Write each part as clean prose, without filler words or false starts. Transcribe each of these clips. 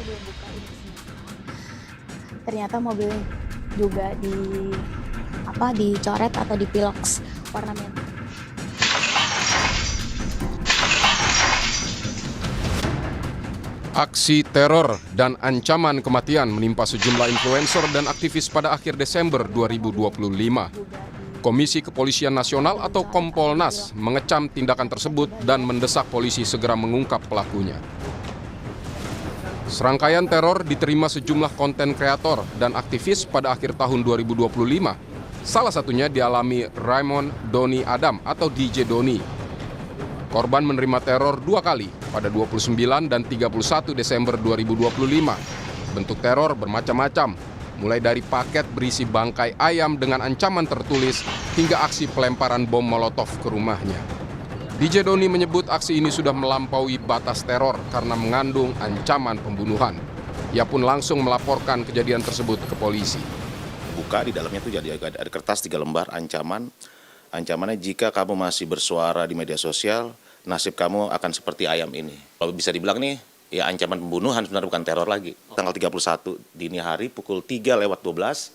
belum buka ini sih. Ternyata mobilnya juga dicoret atau dipiloks warna merah. Aksi teror dan ancaman kematian menimpa sejumlah influencer dan aktivis pada akhir Desember 2025. Komisi Kepolisian Nasional atau Kompolnas mengecam tindakan tersebut dan mendesak polisi segera mengungkap pelakunya. Serangkaian teror diterima sejumlah konten kreator dan aktivis pada akhir tahun 2025. Salah satunya dialami Raymond Doni Adam atau DJ Doni. Korban menerima teror 2 kali pada 29 dan 31 Desember 2025. Bentuk teror bermacam-macam, mulai dari paket berisi bangkai ayam dengan ancaman tertulis hingga aksi pelemparan bom molotov ke rumahnya. DJ Doni menyebut aksi ini sudah melampaui batas teror karena mengandung ancaman pembunuhan. Ia pun langsung melaporkan kejadian tersebut ke polisi. Buka di dalamnya itu jadi ada kertas 3 lembar ancamannya jika kamu masih bersuara di media sosial, nasib kamu akan seperti ayam ini. Kalau bisa dibilang nih, ya ancaman pembunuhan sebenarnya bukan teror lagi. Tanggal 31 dini hari pukul 3:12,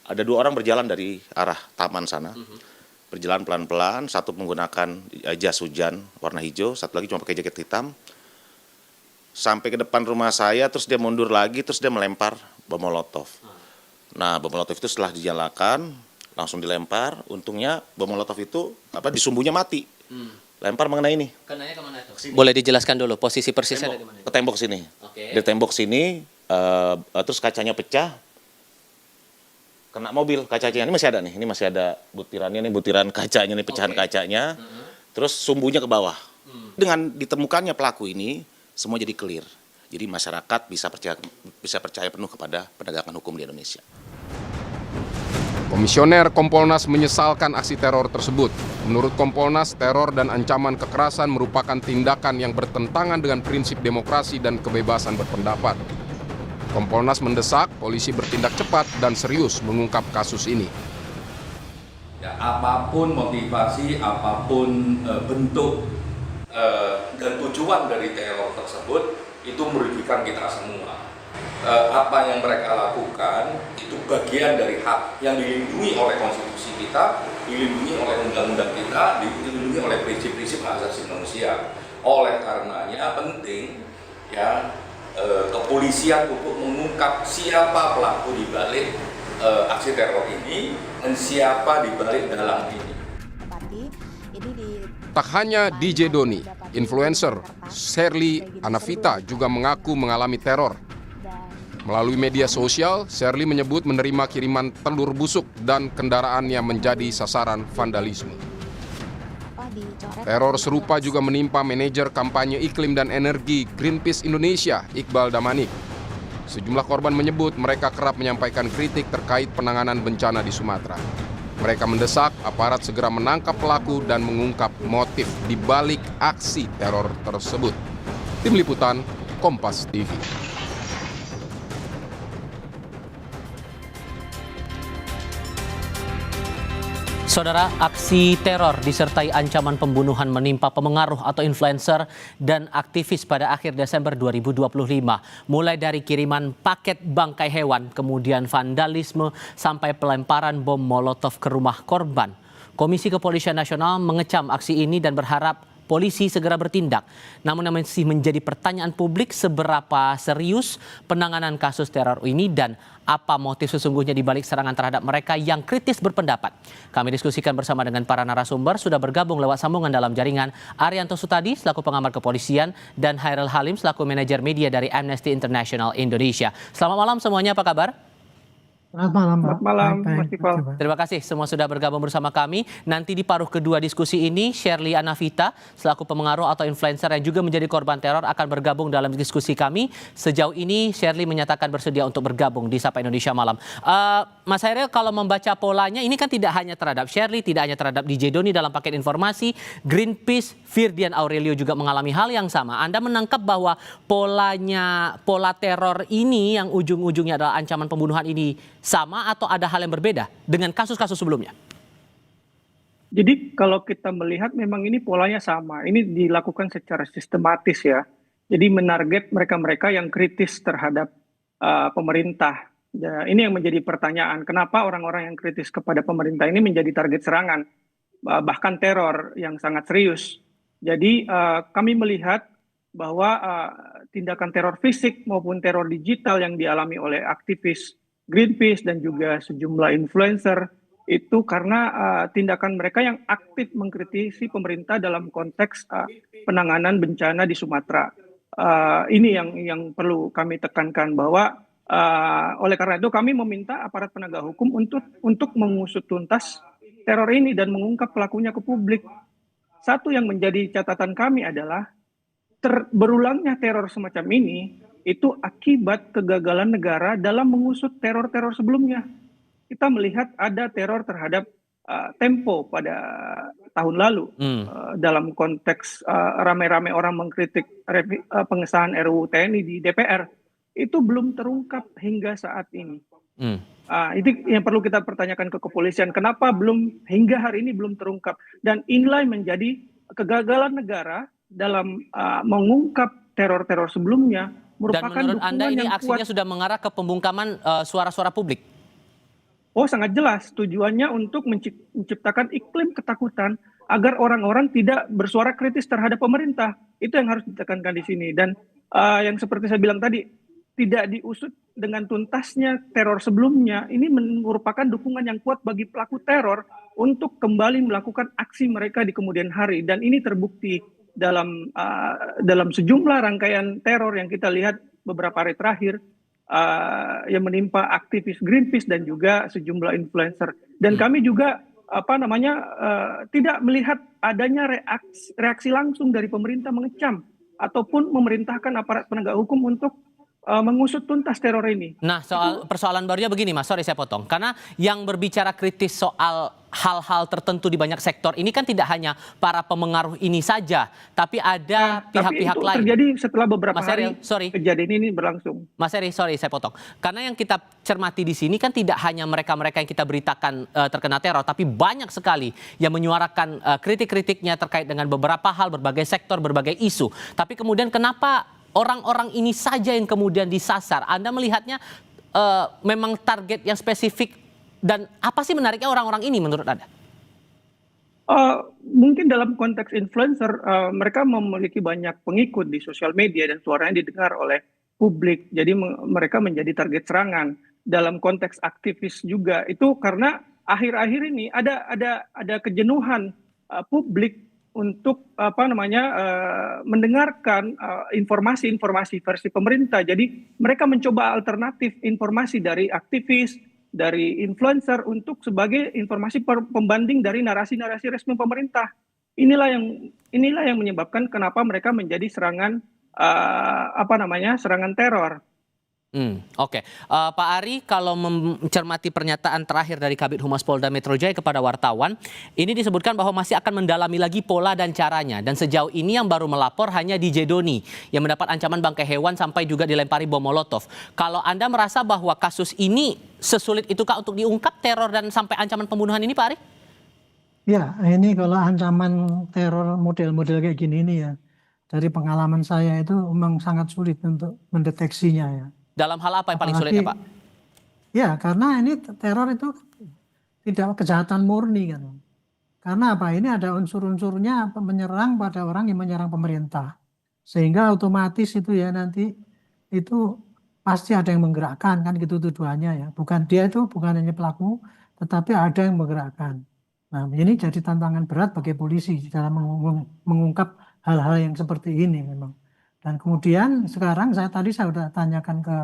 ada 2 orang berjalan dari arah taman sana. Berjalan pelan-pelan, satu menggunakan jas hujan warna hijau, satu lagi cuma pakai jaket hitam. Sampai ke depan rumah saya, terus dia mundur lagi, terus dia melempar bom molotov. Nah, bom molotov itu setelah dinyalakan, langsung dilempar. Untungnya bom molotov itu di sumbunya mati. Lempar mengenai ini. Kenanya kemana itu? Boleh dijelaskan dulu posisi persisnya dari mana? Ke tembok sini. Oke. Di tembok sini, terus kacanya pecah. Kena mobil, kacanya ini masih ada nih. Ini masih ada butirannya nih, butiran kacanya nih, pecahan kacanya. Terus sumbunya ke bawah. Dengan ditemukannya pelaku ini, semua jadi clear. Jadi masyarakat bisa percaya penuh kepada penegakan hukum di Indonesia. Komisioner Kompolnas menyesalkan aksi teror tersebut. Menurut Kompolnas, teror dan ancaman kekerasan merupakan tindakan yang bertentangan dengan prinsip demokrasi dan kebebasan berpendapat. Kompolnas mendesak polisi bertindak cepat dan serius mengungkap kasus ini. Ya, apapun motivasi, apapun bentuk dan tujuan dari teror tersebut, itu merugikan kita semua. Apa yang mereka lakukan itu bagian dari hak yang dilindungi oleh konstitusi kita, dilindungi oleh undang-undang kita, dilindungi oleh prinsip-prinsip hak asasi manusia. Oleh karenanya penting ya kepolisian untuk mengungkap siapa pelaku di balik aksi teror ini dan siapa di balik dalang ini. Tak hanya DJ Doni, influencer Sherly Anavita juga mengaku mengalami teror. Melalui media sosial, Sherly menyebut menerima kiriman telur busuk dan kendaraannya menjadi sasaran vandalisme. Teror serupa juga menimpa manajer kampanye iklim dan energi Greenpeace Indonesia, Iqbal Damanik. Sejumlah korban menyebut mereka kerap menyampaikan kritik terkait penanganan bencana di Sumatera. Mereka mendesak aparat segera menangkap pelaku dan mengungkap motif di balik aksi teror tersebut. Tim Liputan, Kompas TV. Saudara, aksi teror disertai ancaman pembunuhan menimpa pemengaruh atau influencer dan aktivis pada akhir Desember 2025. Mulai dari kiriman paket bangkai hewan, kemudian vandalisme, sampai pelemparan bom molotov ke rumah korban. Komisi Kepolisian Nasional mengecam aksi ini dan berharap polisi segera bertindak. Namun masih menjadi pertanyaan publik seberapa serius penanganan kasus teror ini dan apa motif sesungguhnya di balik serangan terhadap mereka yang kritis berpendapat. Kami diskusikan bersama dengan para narasumber, sudah bergabung lewat sambungan dalam jaringan Arianto Sutadi selaku pengamat kepolisian dan Hairil Halim selaku manajer media dari Amnesty International Indonesia. Selamat malam semuanya, apa kabar? Selamat malam, Mbak. Selamat malam, Baik, Mas Iqbal. Terima kasih semua sudah bergabung bersama kami. Nanti di paruh kedua diskusi ini, Sherly Anavita selaku pengaruh atau influencer yang juga menjadi korban teror akan bergabung dalam diskusi kami. Sejauh ini Sherly menyatakan bersedia untuk bergabung di Sapa Indonesia Malam. Mas Hairil, kalau membaca polanya ini kan tidak hanya terhadap Sherly, tidak hanya terhadap DJ Doni dalam paket informasi, Greenpeace, Firdian Aurelio juga mengalami hal yang sama. Anda menangkap bahwa pola teror ini yang ujung-ujungnya adalah ancaman pembunuhan ini sama atau ada hal yang berbeda dengan kasus-kasus sebelumnya? Jadi kalau kita melihat memang ini polanya sama. Ini dilakukan secara sistematis ya. Jadi menarget mereka-mereka yang kritis terhadap pemerintah. Ya, ini yang menjadi pertanyaan, kenapa orang-orang yang kritis kepada pemerintah ini menjadi target serangan, bahkan teror yang sangat serius. Jadi kami melihat bahwa tindakan teror fisik maupun teror digital yang dialami oleh aktivis Greenpeace dan juga sejumlah influencer itu karena tindakan mereka yang aktif mengkritisi pemerintah dalam konteks penanganan bencana di Sumatera. Ini yang perlu kami tekankan bahwa oleh karena itu kami meminta aparat penegak hukum untuk mengusut tuntas teror ini dan mengungkap pelakunya ke publik. Satu yang menjadi catatan kami adalah berulangnya teror semacam ini itu akibat kegagalan negara dalam mengusut teror-teror sebelumnya. Kita melihat ada teror terhadap Tempo pada tahun lalu dalam konteks rame-rame orang mengkritik pengesahan RUU TNI di DPR, itu belum terungkap hingga saat ini. Itu yang perlu kita pertanyakan ke kepolisian, kenapa hingga hari ini belum terungkap, dan inilah menjadi kegagalan negara dalam mengungkap teror-teror sebelumnya. Dan menurut Anda ini aksinya sudah mengarah ke pembungkaman suara-suara publik? Oh, sangat jelas tujuannya untuk menciptakan iklim ketakutan agar orang-orang tidak bersuara kritis terhadap pemerintah. Itu yang harus ditekankan di sini. Dan yang seperti saya bilang tadi, tidak diusut dengan tuntasnya teror sebelumnya, ini merupakan dukungan yang kuat bagi pelaku teror untuk kembali melakukan aksi mereka di kemudian hari. Dan ini terbukti dalam sejumlah rangkaian teror yang kita lihat beberapa hari terakhir, yang menimpa aktivis Greenpeace dan juga sejumlah influencer. Dan kami juga tidak melihat adanya reaksi langsung dari pemerintah mengecam ataupun memerintahkan aparat penegak hukum untuk mengusut tuntas teror ini. Nah, persoalan barunya begini, Mas, sorry saya potong. Karena yang berbicara kritis soal hal-hal tertentu di banyak sektor ini kan tidak hanya para pemengaruh ini saja, tapi ada pihak-pihak lain. Terjadi setelah beberapa Mas Eril, hari kejadian ini berlangsung. Mas Eri, sorry saya potong. Karena yang kita cermati di sini kan tidak hanya mereka-mereka yang kita beritakan terkena teror, tapi banyak sekali yang menyuarakan kritik-kritiknya terkait dengan beberapa hal, berbagai sektor, berbagai isu. Tapi kemudian kenapa orang-orang ini saja yang kemudian disasar? Anda melihatnya memang target yang spesifik, dan apa sih menariknya orang-orang ini menurut Anda? Mungkin dalam konteks influencer, mereka memiliki banyak pengikut di sosial media dan suaranya didengar oleh publik. Jadi mereka menjadi target serangan. Dalam konteks aktivis juga itu karena akhir-akhir ini ada kejenuhan publik untuk mendengarkan informasi-informasi versi pemerintah. Jadi mereka mencoba alternatif informasi dari aktivis, dari influencer untuk sebagai informasi pembanding dari narasi-narasi resmi pemerintah. Inilah yang menyebabkan kenapa mereka menjadi serangan serangan teror. Oke. Pak Ari, kalau mencermati pernyataan terakhir dari Kabid Humas Polda Metro Jaya kepada wartawan, ini disebutkan bahwa masih akan mendalami lagi pola dan caranya. Dan sejauh ini yang baru melapor hanya DJ Doni yang mendapat ancaman bangkai hewan sampai juga dilempari bom molotov. Kalau Anda merasa bahwa kasus ini sesulit itukah untuk diungkap teror dan sampai ancaman pembunuhan ini, Pak Ari? Ya, ini kalau ancaman teror model-model kayak gini ini ya, dari pengalaman saya itu memang sangat sulit untuk mendeteksinya ya. Dalam hal apa yang paling sulit ya, Pak? Ya, karena ini teror itu tidak kejahatan murni kan. Karena apa? Ini ada unsur-unsurnya menyerang pada orang yang menyerang pemerintah. Sehingga otomatis itu ya nanti itu pasti ada yang menggerakkan kan gitu tujuannya ya. Dia itu bukan hanya pelaku, tetapi ada yang menggerakkan. Nah, ini jadi tantangan berat bagi polisi dalam mengungkap hal-hal yang seperti ini memang. Dan kemudian sekarang saya sudah tanyakan ke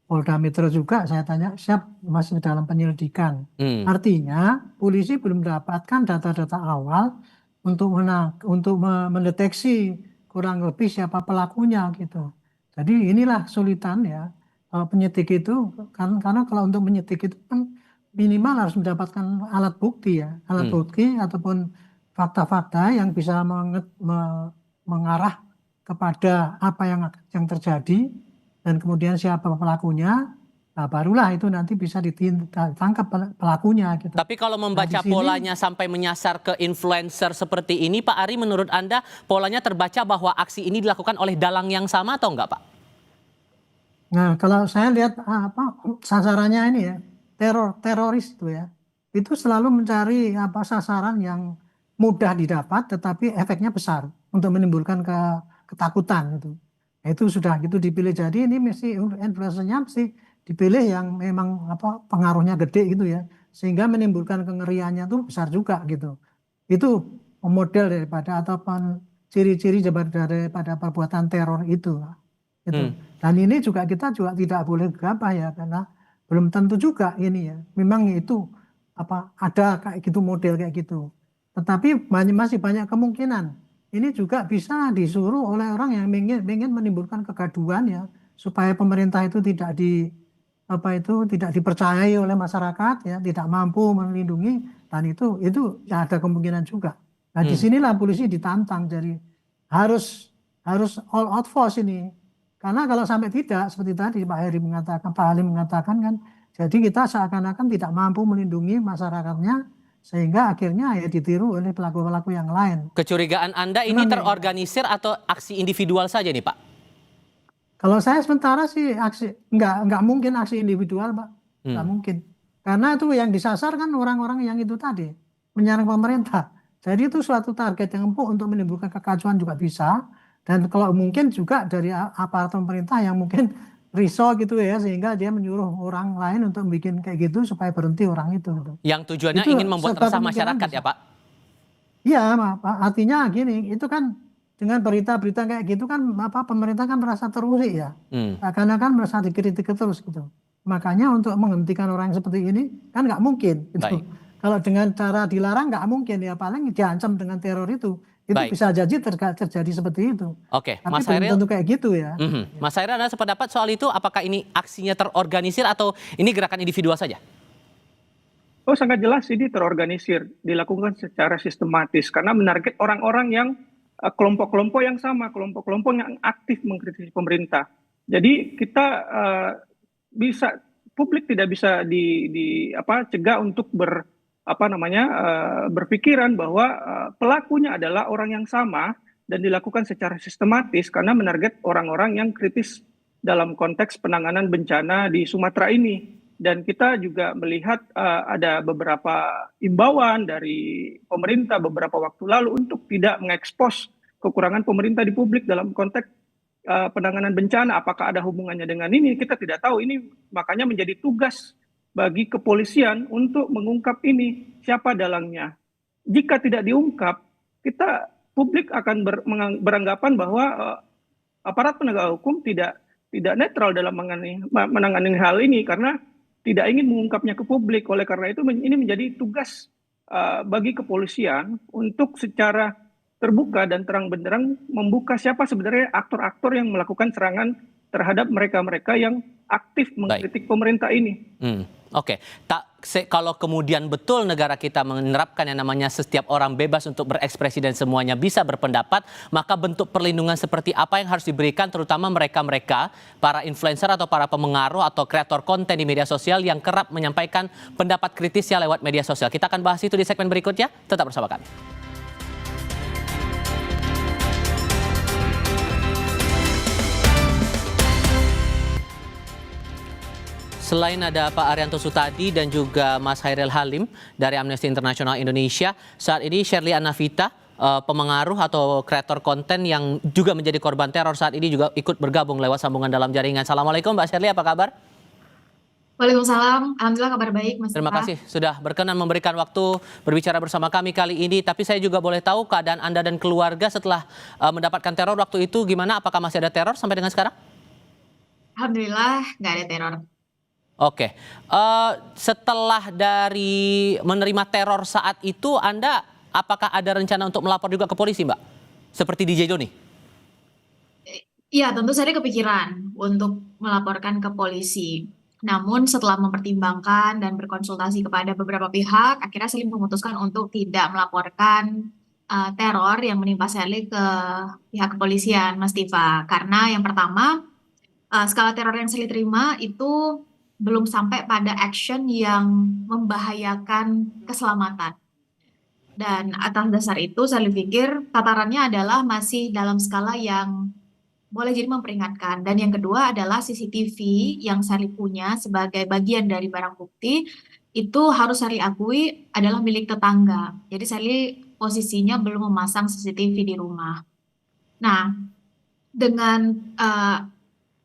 Polda Metro juga, saya tanya masih dalam penyelidikan. Artinya polisi belum mendapatkan data-data awal untuk mendeteksi kurang lebih siapa pelakunya gitu. Jadi inilah kesulitan ya penyidik itu, karena kalau untuk menyidik itu kan minimal harus mendapatkan alat bukti ya, alat bukti ataupun fakta-fakta yang bisa mengarah kepada apa yang terjadi dan kemudian siapa pelakunya Nah, barulah itu nanti bisa ditangkap pelakunya gitu. Tapi kalau membaca Nah, di sini- polanya sampai menyasar ke influencer seperti ini, Pak Ari, menurut Anda polanya terbaca bahwa aksi ini dilakukan oleh dalang yang sama atau enggak, Pak? Nah, kalau saya lihat sasarannya ini ya, teroris itu selalu mencari sasaran yang mudah didapat, tetapi efeknya besar untuk menimbulkan ketakutan gitu. Nah, itu sudah gitu dipilih. Jadi ini mesti influencernya mesti dipilih yang memang pengaruhnya gede gitu ya, sehingga menimbulkan kengeriannya tuh besar juga gitu. Itu model daripada ataupun ciri-ciri daripada perbuatan teror itu. Gitu. Dan ini juga kita juga tidak boleh gegabah ya, karena belum tentu juga ini ya. Memang itu ada kayak gitu model kayak gitu. Tetapi masih banyak kemungkinan. Ini juga bisa disuruh oleh orang yang ingin menimbulkan kegaduhan ya, supaya pemerintah itu tidak dipercayai oleh masyarakat ya, tidak mampu melindungi, dan itu ya ada kemungkinan juga. Nah, disinilah polisi ditantang, jadi harus all out force ini. Karena kalau sampai tidak, seperti tadi Pak Halim mengatakan kan, jadi kita seakan-akan tidak mampu melindungi masyarakatnya, sehingga akhirnya ya ditiru oleh pelaku-pelaku yang lain. Kecurigaan Anda ini terorganisir atau aksi individual saja nih, Pak? Kalau saya sementara sih nggak mungkin aksi individual, Pak. Nggak mungkin. Karena itu yang disasar kan orang-orang yang itu tadi, menyerang pemerintah. Jadi itu suatu target yang empuk untuk menimbulkan kekacauan juga bisa. Dan kalau mungkin juga dari aparat pemerintah yang mungkin risau gitu ya, sehingga dia menyuruh orang lain untuk bikin kayak gitu supaya berhenti orang itu. Yang tujuannya Itu ingin membuat resah kemungkinan masyarakat bisa. ya, Pak? Iya, Pak. Artinya gini, itu kan dengan berita-berita kayak gitu kan pemerintah kan merasa terusik ya. Karena kan merasa dikritik terus gitu. Makanya untuk menghentikan orang seperti ini kan nggak mungkin gitu. Baik. Kalau dengan cara dilarang nggak mungkin ya, paling diancam dengan teror itu. Itu Baik. bisa jadi terjadi seperti itu. Oke, Tapi Mas belum Hairil. tentu kayak gitu ya. Mas Hairil, Anda sependapat soal itu? Apakah ini aksinya terorganisir atau ini gerakan individual saja? Oh, sangat jelas ini terorganisir, dilakukan secara sistematis karena menarget orang-orang yang kelompok-kelompok yang sama, kelompok-kelompok yang aktif mengkritisi pemerintah. Jadi kita publik tidak bisa cegah untuk berpikiran bahwa pelakunya adalah orang yang sama dan dilakukan secara sistematis karena menarget orang-orang yang kritis dalam konteks penanganan bencana di Sumatera ini. Dan kita juga melihat ada beberapa imbauan dari pemerintah beberapa waktu lalu untuk tidak mengekspos kekurangan pemerintah di publik dalam konteks penanganan bencana. Apakah ada hubungannya dengan ini? Kita tidak tahu. Ini makanya menjadi tugas bagi kepolisian untuk mengungkap ini, siapa dalangnya. Jika tidak diungkap, publik akan beranggapan bahwa aparat penegak hukum tidak netral dalam menangani hal ini karena tidak ingin mengungkapnya ke publik. Oleh karena itu ini menjadi tugas bagi kepolisian untuk secara terbuka dan terang benderang membuka siapa sebenarnya aktor-aktor yang melakukan serangan terhadap mereka-mereka yang aktif mengkritik pemerintah ini. Oke. Kalau kemudian betul negara kita menerapkan yang namanya setiap orang bebas untuk berekspresi dan semuanya bisa berpendapat, maka bentuk perlindungan seperti apa yang harus diberikan terutama mereka-mereka, para influencer atau para pemengaruh atau kreator konten di media sosial yang kerap menyampaikan pendapat kritisnya lewat media sosial. Kita akan bahas itu di segmen berikutnya. Tetap bersama kami. Selain ada Pak Arianto Sutadi dan juga Mas Hairil Halim dari Amnesty International Indonesia, saat ini Shirley Anavita, pemengaruh atau kreator konten yang juga menjadi korban teror saat ini juga ikut bergabung lewat sambungan dalam jaringan. Assalamualaikum Mbak Shirley, apa kabar? Waalaikumsalam, alhamdulillah kabar baik Mas. Terima kasih sudah berkenan memberikan waktu berbicara bersama kami kali ini. Tapi saya juga boleh tahu keadaan Anda dan keluarga setelah mendapatkan teror waktu itu gimana? Apakah masih ada teror sampai dengan sekarang? Alhamdulillah nggak ada teror. Oke, setelah dari menerima teror saat itu, Anda apakah ada rencana untuk melapor juga ke polisi, Mbak? Seperti DJ Doni? Iya, tentu saya kepikiran untuk melaporkan ke polisi. Namun setelah mempertimbangkan dan berkonsultasi kepada beberapa pihak, akhirnya saya memutuskan untuk tidak melaporkan teror yang menimpa Shirley ke pihak kepolisian, Mas Tiva. Karena yang pertama, skala teror yang Shirley terima itu belum sampai pada action yang membahayakan keselamatan. Dan atas dasar itu saya pikir tatarannya adalah masih dalam skala yang boleh jadi memperingatkan. Dan yang kedua adalah CCTV yang Sally punya sebagai bagian dari barang bukti itu harus Sally akui adalah milik tetangga. Jadi Sally posisinya belum memasang CCTV di rumah. Nah, dengan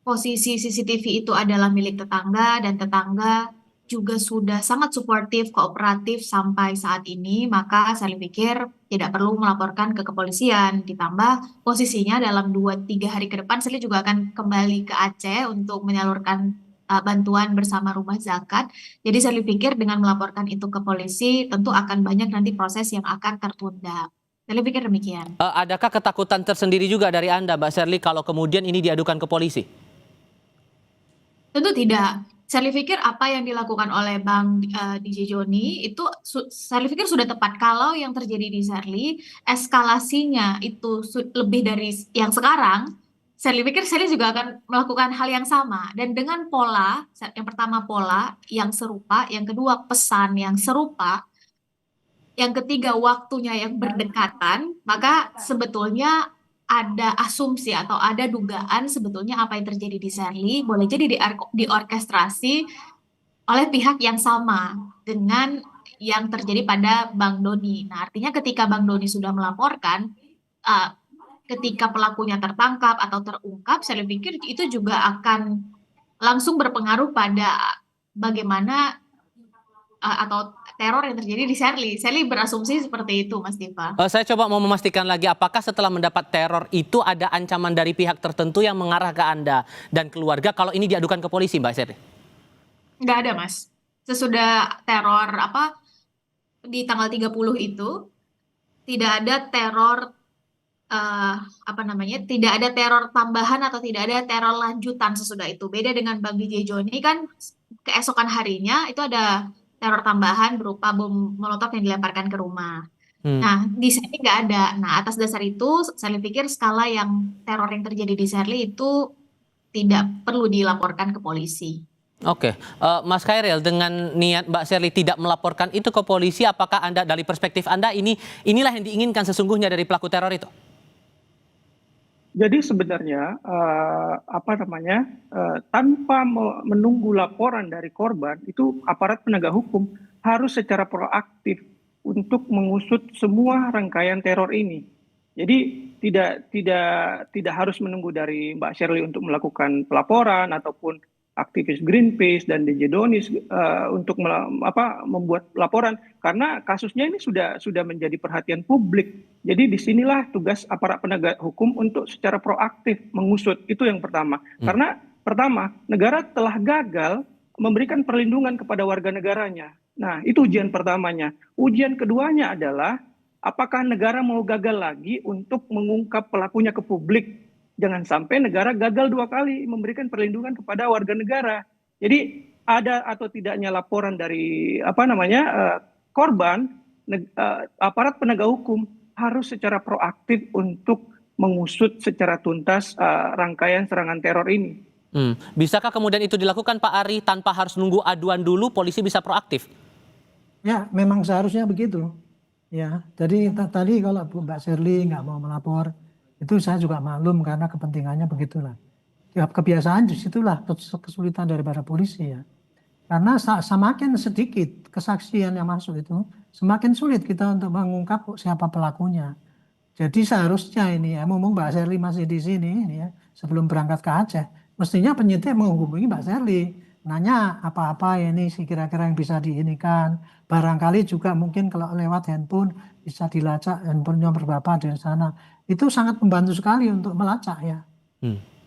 posisi CCTV itu adalah milik tetangga dan tetangga juga sudah sangat suportif, kooperatif sampai saat ini, maka saya pikir tidak perlu melaporkan ke kepolisian. Ditambah posisinya dalam 2-3 hari ke depan, saya juga akan kembali ke Aceh untuk menyalurkan bantuan bersama rumah zakat. Jadi saya pikir dengan melaporkan itu ke polisi, tentu akan banyak nanti proses yang akan tertunda. Saya pikir demikian. Adakah ketakutan tersendiri juga dari Anda, Mbak Sherly, kalau kemudian ini diadukan ke polisi? Tentu tidak. Saya pikir apa yang dilakukan oleh Bang DJ Joni itu saya pikir sudah tepat. Kalau yang terjadi di Sherly, eskalasinya itu lebih dari yang sekarang, saya pikir Sherly juga akan melakukan hal yang sama. Dan dengan pola, yang pertama pola yang serupa, yang kedua pesan yang serupa, yang ketiga waktunya yang berdekatan, maka sebetulnya ada asumsi atau ada dugaan sebetulnya apa yang terjadi di Sherly boleh jadi diorkestrasi oleh pihak yang sama dengan yang terjadi pada Bang Doni. Nah, artinya ketika Bang Doni sudah melaporkan, ketika pelakunya tertangkap atau terungkap, saya pikir itu juga akan langsung berpengaruh pada bagaimana atau teror yang terjadi di Sherly. Sherly berasumsi seperti itu, Mas Diva. Saya coba mau memastikan lagi, apakah setelah mendapat teror itu ada ancaman dari pihak tertentu yang mengarah ke Anda dan keluarga kalau ini diadukan ke polisi, Mbak Sherly? Nggak ada, Mas. Sesudah teror di tanggal 30 itu, tidak ada teror tidak ada teror tambahan atau tidak ada teror lanjutan sesudah itu. Beda dengan Bang DJ Joni kan keesokan harinya itu ada teror tambahan berupa bom molotov yang dilemparkan ke rumah. Nah, di sini nggak ada. Nah, atas dasar itu, saya pikir skala yang teror yang terjadi di Sherly itu tidak perlu dilaporkan ke polisi. Oke, Mas Khairil, dengan niat Mbak Sherly tidak melaporkan itu ke polisi, apakah Anda dari perspektif Anda inilah yang diinginkan sesungguhnya dari pelaku teror itu? Jadi sebenarnya tanpa menunggu laporan dari korban, itu aparat penegak hukum harus secara proaktif untuk mengusut semua rangkaian teror ini. Jadi tidak harus menunggu dari Mbak Sherly untuk melakukan pelaporan ataupun aktivis Greenpeace dan DJ Doni untuk membuat laporan, karena kasusnya ini sudah menjadi perhatian publik. Jadi disinilah tugas aparat penegak hukum untuk secara proaktif mengusut. Itu yang pertama. Karena pertama, negara telah gagal memberikan perlindungan kepada warga negaranya. Nah, itu ujian pertamanya. Ujian keduanya adalah apakah negara mau gagal lagi untuk mengungkap pelakunya ke publik. Jangan sampai negara gagal 2 kali memberikan perlindungan kepada warga negara. Jadi ada atau tidaknya laporan dari korban, aparat penegak hukum harus secara proaktif untuk mengusut secara tuntas rangkaian serangan teror ini. Bisakah kemudian itu dilakukan, Pak Ari, tanpa harus nunggu aduan dulu, polisi bisa proaktif? Ya, memang seharusnya begitu. Ya, jadi tadi kalau Mbak Sherly nggak mau melapor, itu saya juga maklum karena kepentingannya begitulah. Ya, kebiasaan disitulah kesulitan daripada polisi ya. Karena semakin sedikit kesaksian yang masuk itu, semakin sulit kita untuk mengungkap siapa pelakunya. Jadi seharusnya ini ya, mumpung Mbak Sherly masih di sini ya, sebelum berangkat ke Aceh, mestinya penyidik menghubungi Mbak Sherly, nanya apa-apa ini sih kira-kira yang bisa diinikan. Barangkali juga mungkin kalau lewat handphone bisa dilacak handphonenya berapa dari sana. Itu sangat membantu sekali untuk melacak ya.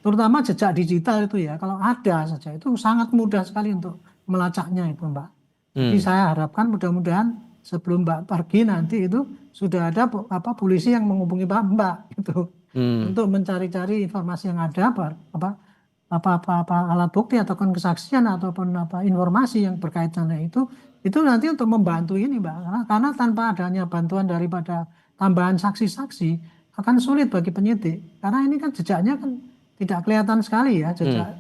Terutama jejak digital itu ya, kalau ada saja itu sangat mudah sekali untuk melacaknya itu Mbak. Jadi saya harapkan mudah-mudahan sebelum Mbak pergi nanti itu sudah ada polisi yang menghubungi Mbak gitu. Untuk mencari-cari informasi yang ada alat bukti ataupun kesaksian ataupun informasi yang berkaitan dengan itu nanti untuk membantu ini Mbak. Karena tanpa adanya bantuan daripada tambahan saksi-saksi akan sulit bagi penyidik, karena ini kan jejaknya kan tidak kelihatan sekali ya, jejak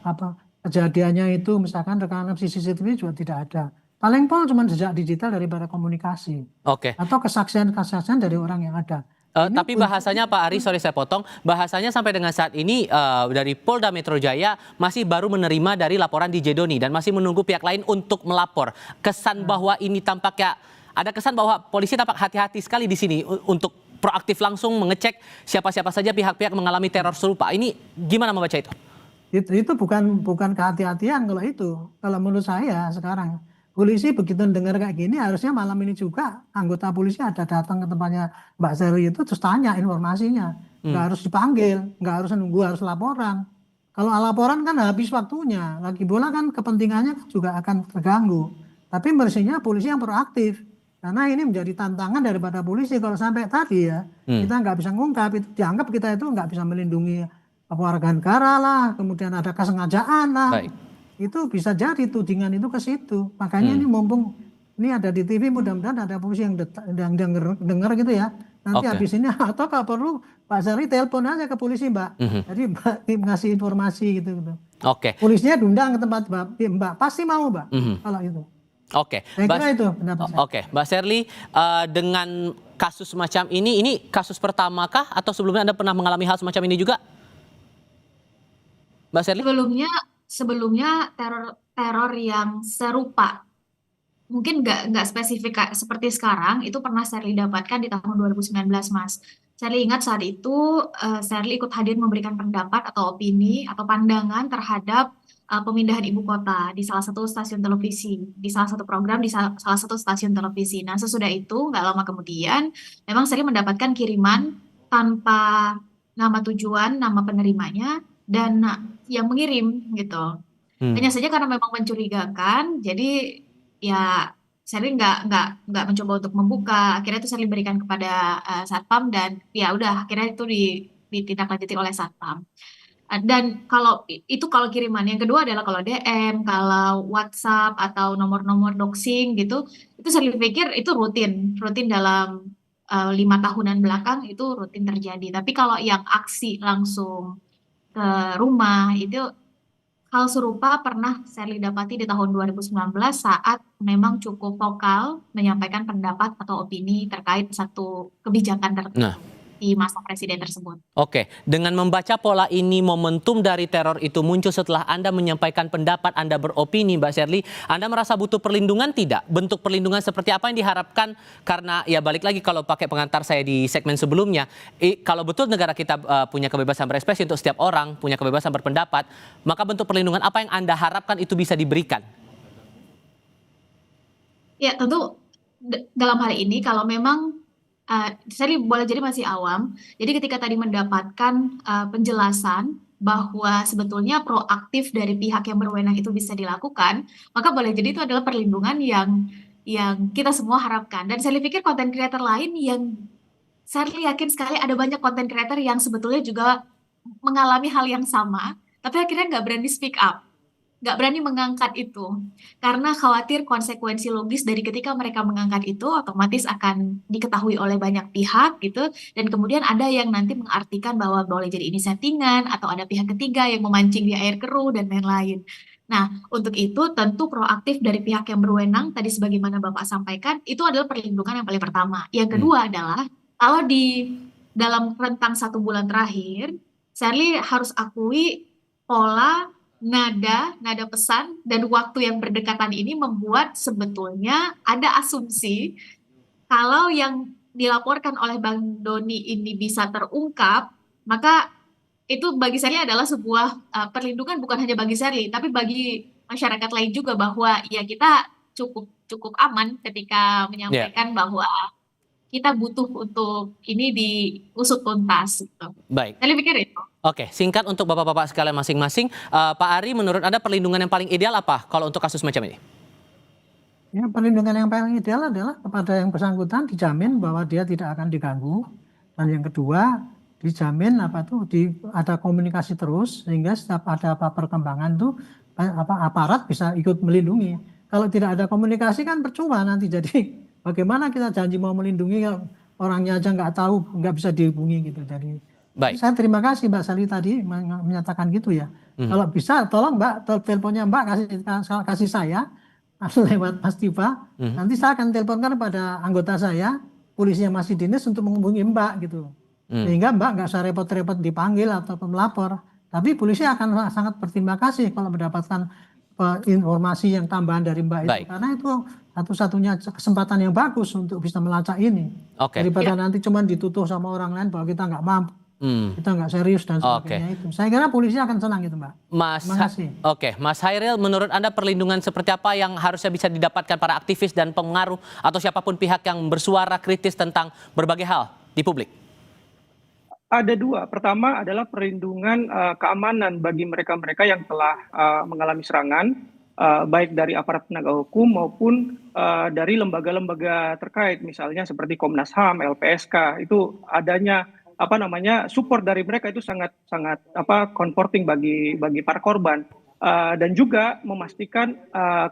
kejadiannya itu misalkan rekaman CCTV juga tidak ada. Paling pol cuma jejak digital daripada komunikasi Oke. atau kesaksian-kesaksian dari orang yang ada. Ini Tapi bahasanya Pak Ari, sorry saya potong, bahasanya sampai dengan saat ini dari Polda Metro Jaya masih baru menerima dari laporan DJ Doni dan masih menunggu pihak lain untuk melapor. Kesan bahwa ini tampaknya, ada kesan bahwa polisi tampak hati-hati sekali di sini untuk proaktif langsung mengecek siapa-siapa saja pihak-pihak mengalami teror serupa. Ini gimana membaca itu? Itu bukan kehati-hatian kalau itu. Kalau menurut saya sekarang polisi begitu dengar kayak gini harusnya malam ini juga anggota polisi ada datang ke tempatnya Mbak Sherly itu terus tanya informasinya. Nggak harus dipanggil, nggak harus nunggu, harus laporan. Kalau laporan kan habis waktunya. Lagi pula kan kepentingannya juga akan terganggu. Tapi mestinya polisi yang proaktif. Karena ini menjadi tantangan daripada polisi. Kalau sampai tadi ya kita nggak bisa ngungkap, itu dianggap kita itu nggak bisa melindungi warga negara lah, kemudian ada kesengajaan lah. Baik. Itu bisa jadi tudingan itu ke situ. Makanya ini mumpung ini ada di TV, mudah-mudahan ada polisi yang dengar gitu ya. Nanti habis ini atau kalau perlu Pak Sherly telepon aja ke polisi Mbak. Jadi Mbak ngasih informasi gitu. Oke. Polisinya diundang ke tempat Mbak pasti mau Mbak kalau itu. Oke. Saya kira itu pendapat saya. Oke, Mbak Sherly, dengan kasus semacam ini kasus pertamakah atau sebelumnya Anda pernah mengalami hal semacam ini juga? Mbak Sherly? Sebelumnya teror yang serupa, mungkin nggak spesifik seperti sekarang, itu pernah Sherly dapatkan di tahun 2019, Mas. Sherly ingat saat itu Sherly ikut hadir memberikan pendapat atau opini atau pandangan terhadap pemindahan ibu kota di salah satu stasiun televisi, di salah satu program di salah satu stasiun televisi. Nah, sesudah itu nggak lama kemudian, memang Sherly mendapatkan kiriman tanpa nama tujuan, nama penerimanya, dan yang mengirim gitu. Hanya saja karena memang mencurigakan, jadi ya Sherly nggak mencoba untuk membuka. Akhirnya itu Sherly berikan kepada Satpam dan ya udah akhirnya itu ditindaklanjuti oleh Satpam. Dan kalau kiriman yang kedua adalah kalau DM, kalau WhatsApp atau nomor-nomor doxing gitu, itu Sherly pikir itu rutin dalam 5 tahunan belakang itu rutin terjadi. Tapi kalau yang aksi langsung ke rumah itu hal serupa pernah Sherly dapati di tahun 2019 saat memang cukup vokal menyampaikan pendapat atau opini terkait satu kebijakan tertentu di masa presiden tersebut. Oke, dengan membaca pola ini momentum dari teror itu muncul setelah Anda menyampaikan pendapat, Anda beropini, Mbak Sherly, Anda merasa butuh perlindungan tidak? Bentuk perlindungan seperti apa yang diharapkan? Karena ya balik lagi kalau pakai pengantar saya di segmen sebelumnya, kalau betul negara kita punya kebebasan berekspresi untuk setiap orang, punya kebebasan berpendapat, maka bentuk perlindungan apa yang Anda harapkan itu bisa diberikan? Ya tentu dalam hal ini kalau memang saya boleh jadi masih awam. Jadi ketika tadi mendapatkan penjelasan bahwa sebetulnya proaktif dari pihak yang berwenang itu bisa dilakukan, maka boleh jadi itu adalah perlindungan yang kita semua harapkan. Dan saya pikir konten creator lain yang saya yakin sekali ada banyak konten creator yang sebetulnya juga mengalami hal yang sama, tapi akhirnya nggak berani speak up. Nggak berani mengangkat itu karena khawatir konsekuensi logis dari ketika mereka mengangkat itu otomatis akan diketahui oleh banyak pihak gitu, dan kemudian ada yang nanti mengartikan bahwa boleh jadi ini settingan atau ada pihak ketiga yang memancing di air keruh dan lain-lain. Nah, untuk itu tentu proaktif dari pihak yang berwenang tadi sebagaimana Bapak sampaikan itu adalah perlindungan yang paling pertama. Yang kedua adalah kalau di dalam rentang 1 bulan terakhir, Sherly harus akui pola nada pesan dan waktu yang berdekatan ini membuat sebetulnya ada asumsi kalau yang dilaporkan oleh Bang Doni ini bisa terungkap, maka itu bagi Sherly adalah sebuah perlindungan bukan hanya bagi Sherly, tapi bagi masyarakat lain juga bahwa ya kita cukup aman ketika menyampaikan bahwa kita butuh untuk ini diusut tuntas. Gitu. Baik. Sherly pikir itu. Oke, singkat untuk Bapak-Bapak sekalian masing-masing. Pak Ari, menurut Anda perlindungan yang paling ideal apa kalau untuk kasus macam ini? Ya, perlindungan yang paling ideal adalah kepada yang bersangkutan dijamin bahwa dia tidak akan diganggu. Dan yang kedua, dijamin ada komunikasi terus sehingga setiap ada apa perkembangan tuh aparat bisa ikut melindungi. Kalau tidak ada komunikasi kan percuma nanti. Jadi bagaimana kita janji mau melindungi orangnya aja nggak tahu, nggak bisa dihubungi gitu. Jadi Baik. Saya terima kasih Mbak Sali tadi menyatakan gitu ya. Kalau bisa tolong Mbak teleponnya Mbak kasih saya lewat Mas Tifa. Nanti saya akan teleponkan pada anggota saya, polisi yang masih dinas untuk menghubungi Mbak gitu. Sehingga Mbak nggak usah repot-repot dipanggil atau melapor. Tapi polisi akan sangat berterima kasih kalau mendapatkan informasi yang tambahan dari Mbak itu. Karena itu satu-satunya kesempatan yang bagus untuk bisa melacak ini. Daripada nanti cuma dituduh sama orang lain bahwa kita nggak mampu. Kita nggak serius dan sebagainya itu. Saya kira polisi akan senang gitu Mbak. Terima kasih. Mas Hairil, menurut Anda perlindungan seperti apa yang harusnya bisa didapatkan para aktivis dan pengaruh atau siapapun pihak yang bersuara kritis tentang berbagai hal di publik? Ada dua. Pertama adalah perlindungan keamanan bagi mereka-mereka yang telah mengalami serangan, baik dari aparat penegak hukum maupun dari lembaga-lembaga terkait, misalnya seperti Komnas HAM, LPSK. Itu adanya support dari mereka itu sangat comforting bagi para korban, dan juga memastikan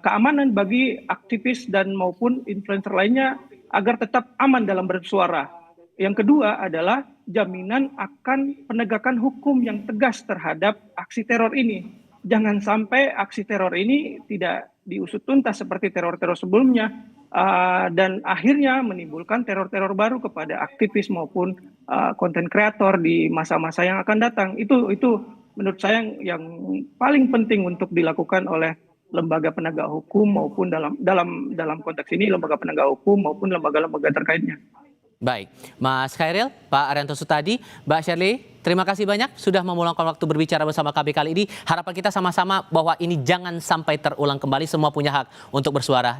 keamanan bagi aktivis dan maupun influencer lainnya agar tetap aman dalam bersuara. Yang kedua adalah jaminan akan penegakan hukum yang tegas terhadap aksi teror ini. Jangan sampai aksi teror ini tidak diusut tuntas seperti teror-teror sebelumnya, dan akhirnya menimbulkan teror-teror baru kepada aktivis maupun konten kreator di masa-masa yang akan datang. Itu menurut saya yang paling penting untuk dilakukan oleh lembaga penegak hukum maupun dalam konteks ini lembaga penegak hukum maupun lembaga-lembaga terkaitnya. Baik, Mas Hairil, Pak Arianto Sutadi, Mbak Shirley, terima kasih banyak sudah meluangkan waktu berbicara bersama kami kali ini. Harapan kita sama-sama bahwa ini jangan sampai terulang kembali, semua punya hak untuk bersuara.